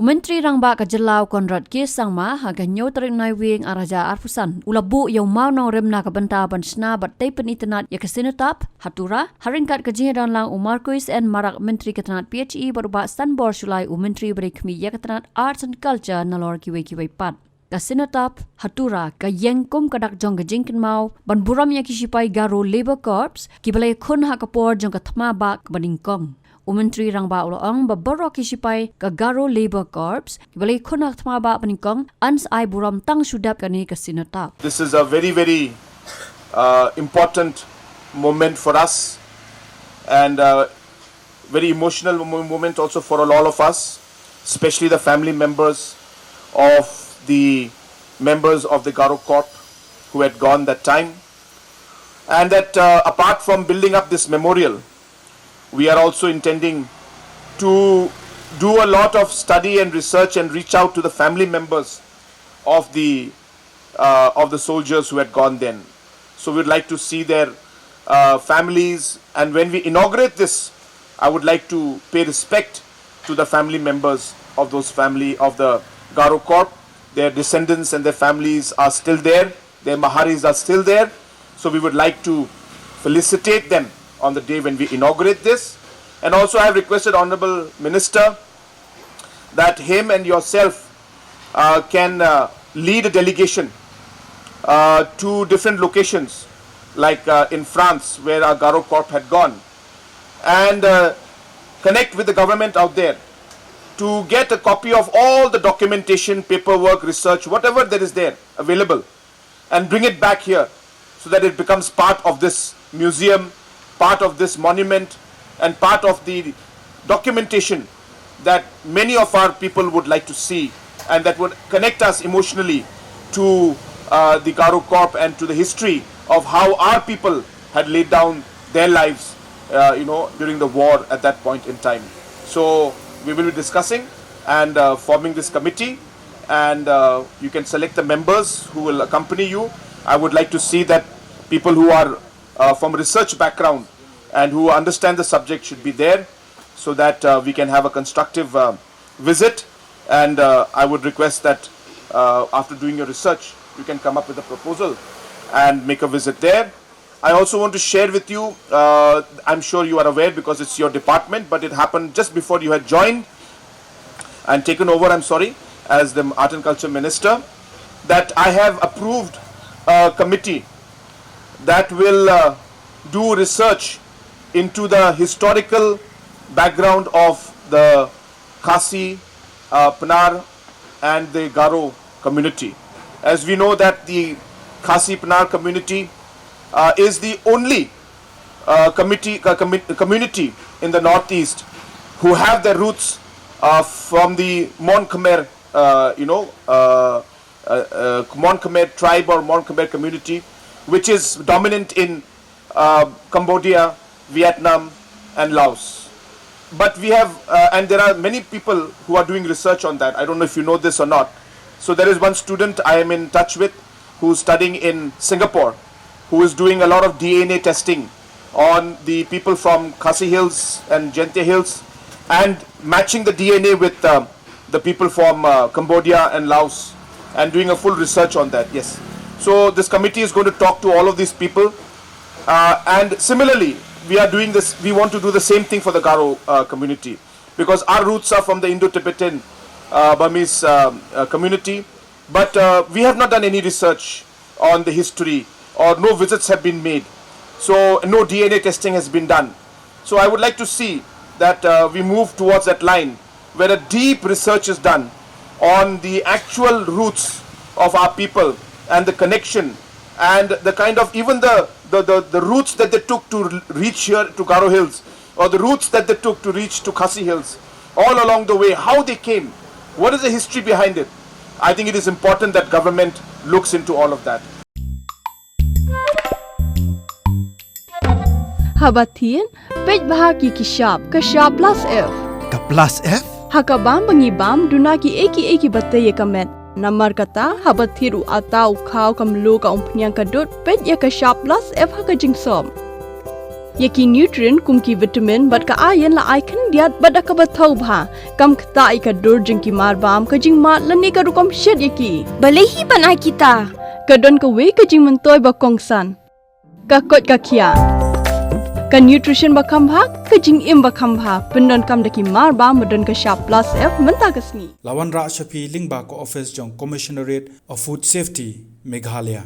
Menteri Rangba Kajelau Konrad K. Sangma haganyo tarinay wing araja arfusan ulabu yaw maunang remna kabanta bansna bat taypan itanat ya kasinatap hatura haringkat kajihadan lang Marquis and Marak Menteri Katanat PHE baruba Stanbor Shulai Menteri Berikmi ya Katanat Arts and Culture nalor kiwai pat. Kasinatap hatura kayengkum kadak jong kajingkin mau ban buram ya kisipai Garo Labour Corps kibalay kun hakapor jong katma ba kabadingkong. Menteri Rangba Uloong babarok kisipai ka Garo Labour Corps kibalay kunak tmaba paningkong ans ay buram tang sudap kani kasinatap. This is a very important moment for us and very emotional moment also for all of us, especially the family members of the members of the Garo Corp who had gone that time, and that apart from building up this memorial, we are also intending to do a lot of study and research and reach out to the family members of the soldiers who had gone then. So we'd like to see their families, and when we inaugurate this, I would like to pay respect to the family members of those family of the Garo Corp. Their descendants and their families are still there. Their maharis are still there. So we would like to felicitate them on the day when we inaugurate this. And also I have requested Honorable Minister that him and yourself can lead a delegation to different locations, like in France where our Garo Corp had gone, and connect with the government out there to get a copy of all the documentation, paperwork, research, whatever that is there available, and bring it back here so that it becomes part of this museum, part of this monument, and part of the documentation that many of our people would like to see, and that would connect us emotionally to the Garo Corp and to the history of how our people had laid down their lives during the war at that point in time. So we will be discussing and forming this committee, and you can select the members who will accompany you. I would like to see that people who are from research background and who understand the subject should be there, so that we can have a constructive visit. And I would request that after doing your research, you can come up with a proposal and make a visit there. I also want to share with you, I'm sure you are aware because it's your department, but it happened just before you had joined and taken over, as the Art and Culture Minister, that I have approved a committee that will do research into the historical background of the Khasi, Panar and the Garo community. As we know that the Khasi Panar community is the only community in the northeast who have their roots from the Mon Khmer, Mon Khmer tribe or Mon Khmer community, which is dominant in Cambodia, Vietnam and Laos. But we have, and there are many people who are doing research on that. I don't know if you know this or not. So there is one student I am in touch with who's studying in Singapore, who is doing a lot of DNA testing on the people from Khasi Hills and Jentia Hills, and matching the DNA with the people from Cambodia and Laos, and doing a full research on that. Yes. So this committee is going to talk to all of these people, and similarly we are doing this. We want to do the same thing for the Garo community, because our roots are from the Indo-Tibetan Burmese community, but we have not done any research on the history, or no visits have been made, so no DNA testing has been done. So I would like to see that we move towards that line where a deep research is done on the actual roots of our people and the connection and the kind of even the routes that they took to reach here to Garo Hills, or the routes that they took to reach to Khasi Hills, all along the way, how they came, what is the history behind it. I think it is important that government looks into all of that. Habatin, pej bahagi kishab, kashab plus F. Ka plus F? Hakabam bangibam dunaki eki bataye kamet. Namar kata habathiru atau khau kamlu ka umpnyang kadut pej ya kashab plus F haka jingsom. Yaki nutrient kum ki vitamin bat ka ayan la icon diat bat ka bathau bha kam khta I ka dur jing ki mar bam ka jing mat lani ka rukom shed yaki Balehi banai kita. ka don ka we ka jing mentoy ba kongsan ka kot ka khia ka nutrition ba kham bha ka jing im ba kham bha pendon kam daki mar bam modon ka sharp plus f menta kasni Lawan Ra Shafi Lingba ko office jong Commissionerate of Food Safety Meghalaya